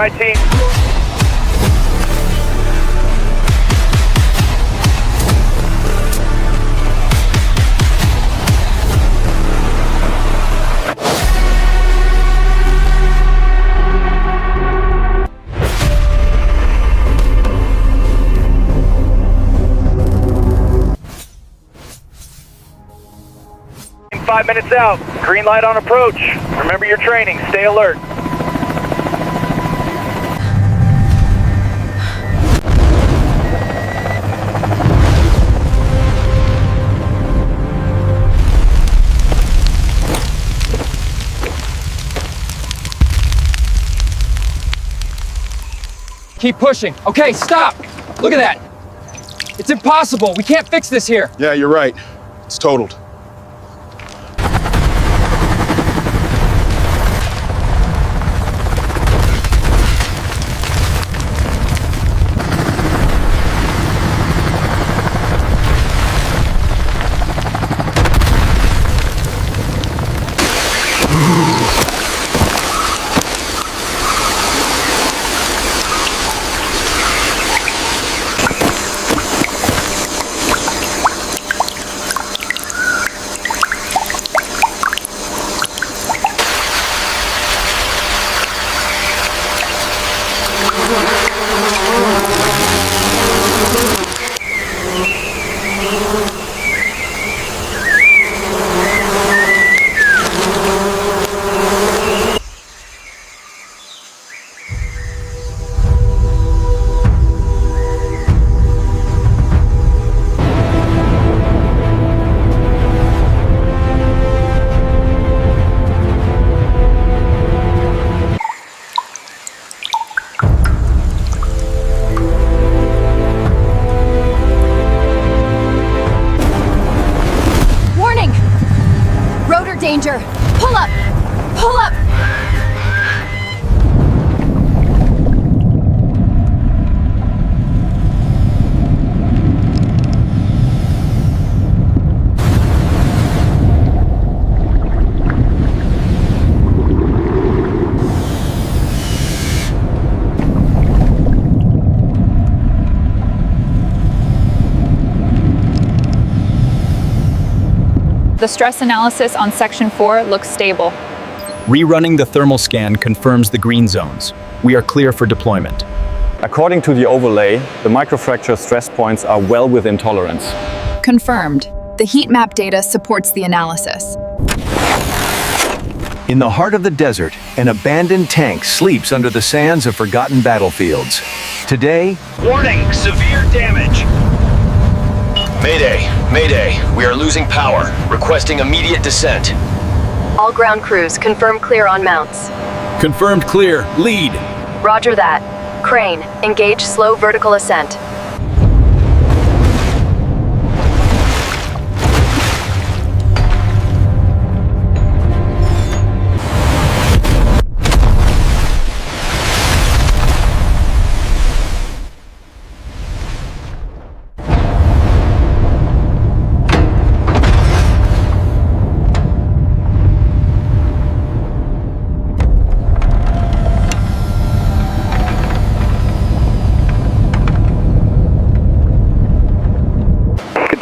right, team. Five minutes out. Green light on approach. Remember your training. Stay alert. Keep pushing. Okay, stop. Look at that. It's impossible. We can't fix this here. Yeah, you're right. It's totaled. Danger! Pull up! Pull up! The stress analysis on Section 4 looks stable. Rerunning the thermal scan confirms the green zones. We are clear for deployment. According to the overlay, the microfracture stress points are well within tolerance. Confirmed. The heat map data supports the analysis. In the heart of the desert, an abandoned tank sleeps under the sands of forgotten battlefields. Today, Warning, severe damage. Mayday, Mayday, we are losing power. Requesting immediate descent. All ground crews, confirm clear on mounts. Confirmed clear. Lead. Roger that. Crane, engage slow vertical ascent.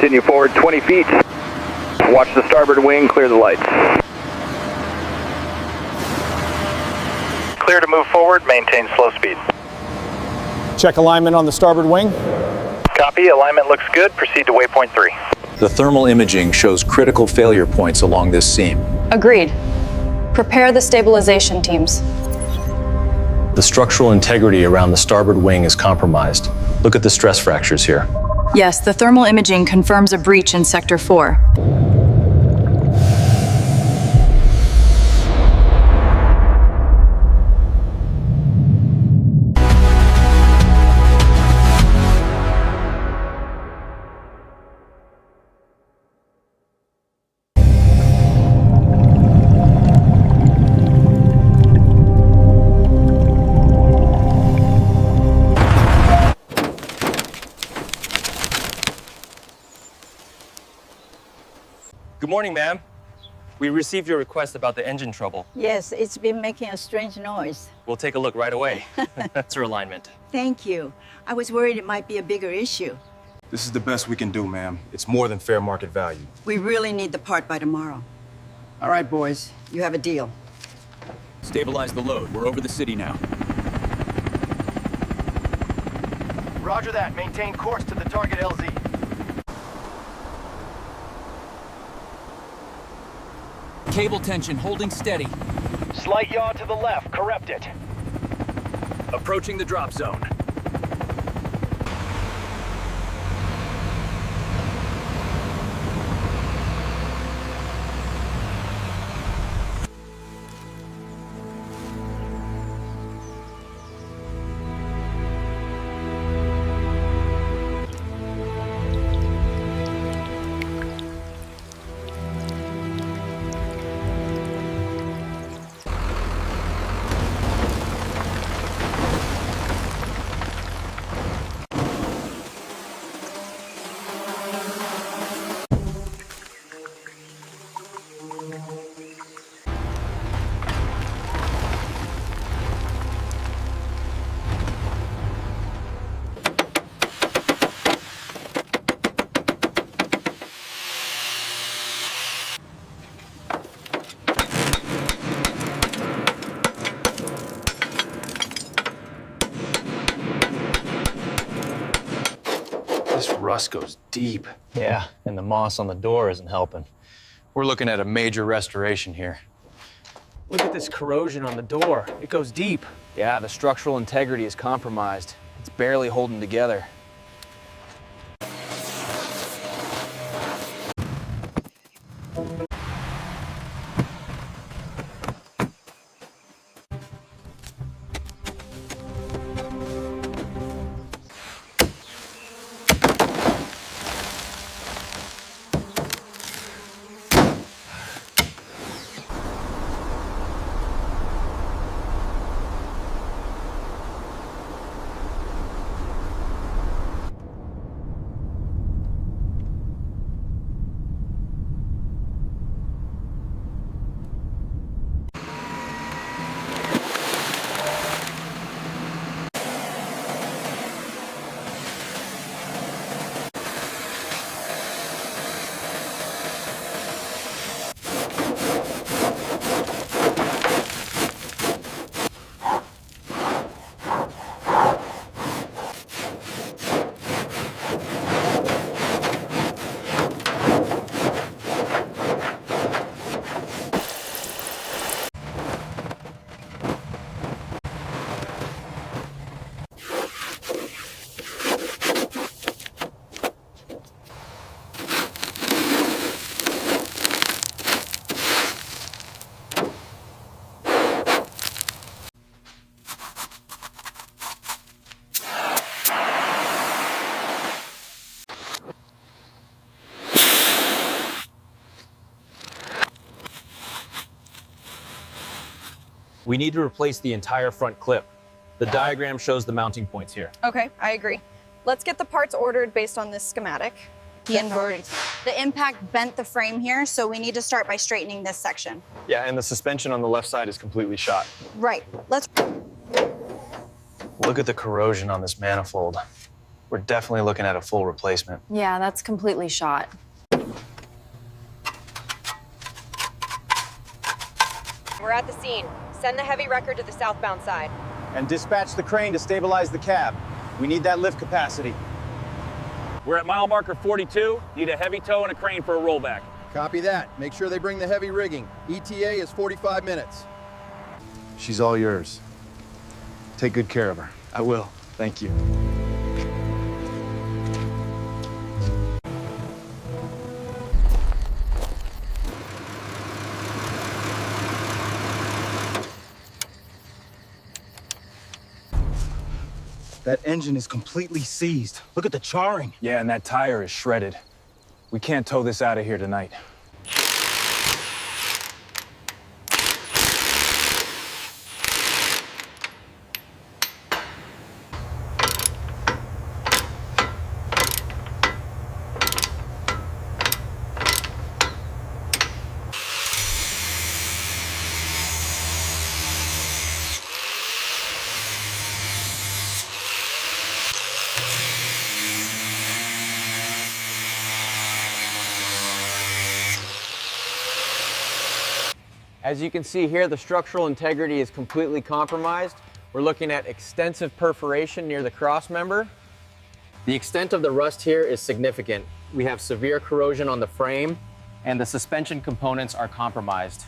Continue forward 20 feet. Watch the starboard wing, clear the lights. Clear to move forward, maintain slow speed. Check alignment on the starboard wing. Copy, alignment looks good. Proceed to waypoint 3. the thermal imaging shows critical failure points along this seam. Agreed. Prepare the stabilization teams. The structural integrity around the starboard wing is compromised. Look at the stress fractures here. Yes, the thermal imaging confirms a breach in Sector 4. Good morning, ma'am. We received your request about the engine trouble. Yes, it's been making a strange noise. We'll take a look right away. That's your alignment. Thank you. I was worried it might be a bigger issue. This is the best we can do, ma'am. It's more than fair market value. We really need the part by tomorrow. All right, boys, you have a deal. Stabilize the load. We're over the city now. Roger that. Maintain course to the target LZ. Cable tension holding steady. Slight yaw to the left. Correct it. Approaching the drop zone. This rust goes deep. Yeah, and the moss on the door isn't helping. We're looking at a major restoration here. Look at this corrosion on the door. It goes deep. Yeah, the structural integrity is compromised. It's barely holding together. We need to replace the entire front clip. The diagram shows the mounting points here. Okay, I agree. Let's get the parts ordered based on this schematic. The impact bent the frame here, so we need to start by straightening this section. Yeah, and the suspension on the left side is completely shot. Right, let's... Look at the corrosion on this manifold. We're definitely looking at a full replacement. Yeah, that's completely shot. We're at the scene. Send the heavy wrecker to the southbound side. And dispatch the crane to stabilize the cab. We need that lift capacity. We're at mile marker 42. Need a heavy tow and a crane for a rollback. Copy that. Make sure they bring the heavy rigging. ETA is 45 minutes. She's all yours. Take good care of her. I will. Thank you. That engine is completely seized. Look at the charring. Yeah, and that tire is shredded. We can't tow this out of here tonight. As you can see here, the structural integrity is completely compromised. We're looking at extensive perforation near the cross member. The extent of the rust here is significant. We have severe corrosion on the frame, and the suspension components are compromised.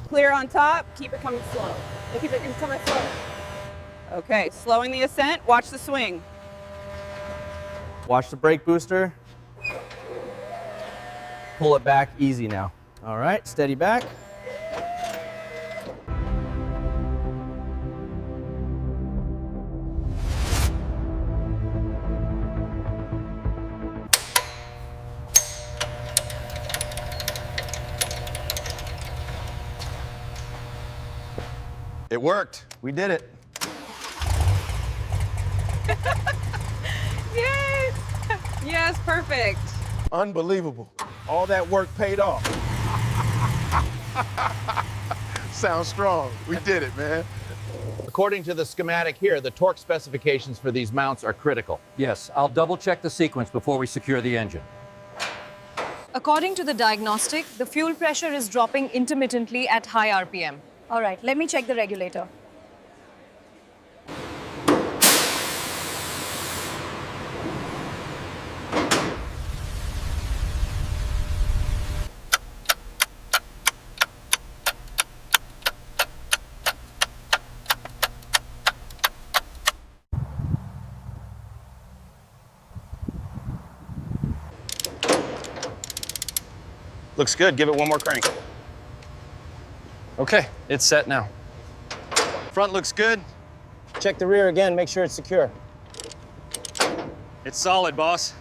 Clear on top, keep it coming slow. Keep it coming slow. Okay, slowing the ascent, watch the swing. Watch the brake booster. Pull it back easy now. All right, steady back. It worked. We did it. Yes! Yes, perfect. Unbelievable. All that work paid off. Sounds strong. We did it, man. According to the schematic here, the torque specifications for these mounts are critical. Yes, I'll double check the sequence before we secure the engine. According to the diagnostic, the fuel pressure is dropping intermittently at high RPM. All right, let me check the regulator. Looks good. Give it one more crank. Okay, it's set now. Front looks good. Check the rear again, make sure it's secure. It's solid, boss.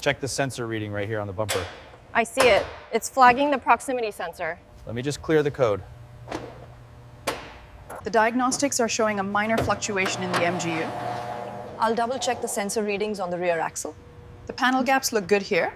Check the sensor reading right here on the bumper. I see it. It's flagging the proximity sensor. Let me just clear the code. The diagnostics are showing a minor fluctuation in the MGU. I'll double check the sensor readings on the rear axle. The panel gaps look good here.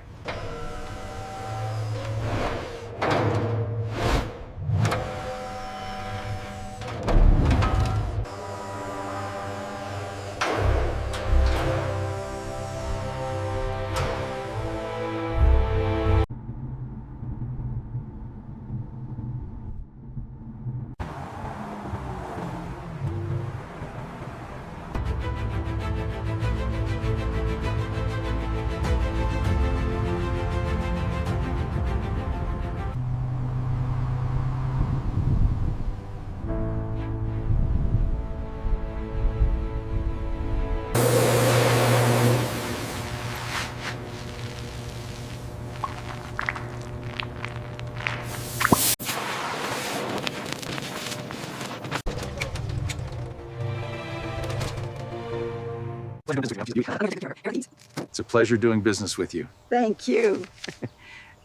It's a pleasure doing business with you. Thank you.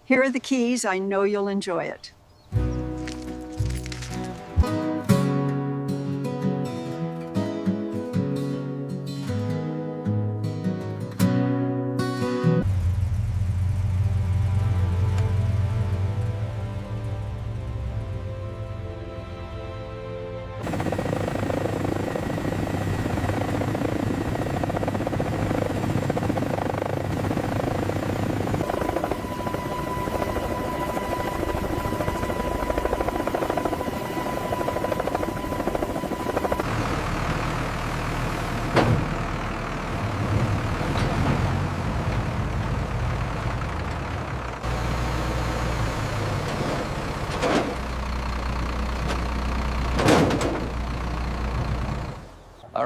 Here are the keys. I know you'll enjoy it.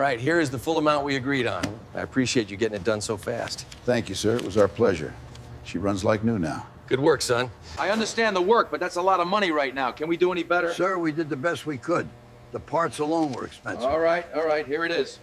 right, here is the full amount we agreed on. I appreciate you getting it done so fast. Thank you, sir. It was our pleasure. She runs like new now. Good work, son. I understand the work, but that's a lot of money right now. Can we do any better? Sir, we did the best we could. The parts alone were expensive. All right, here it is.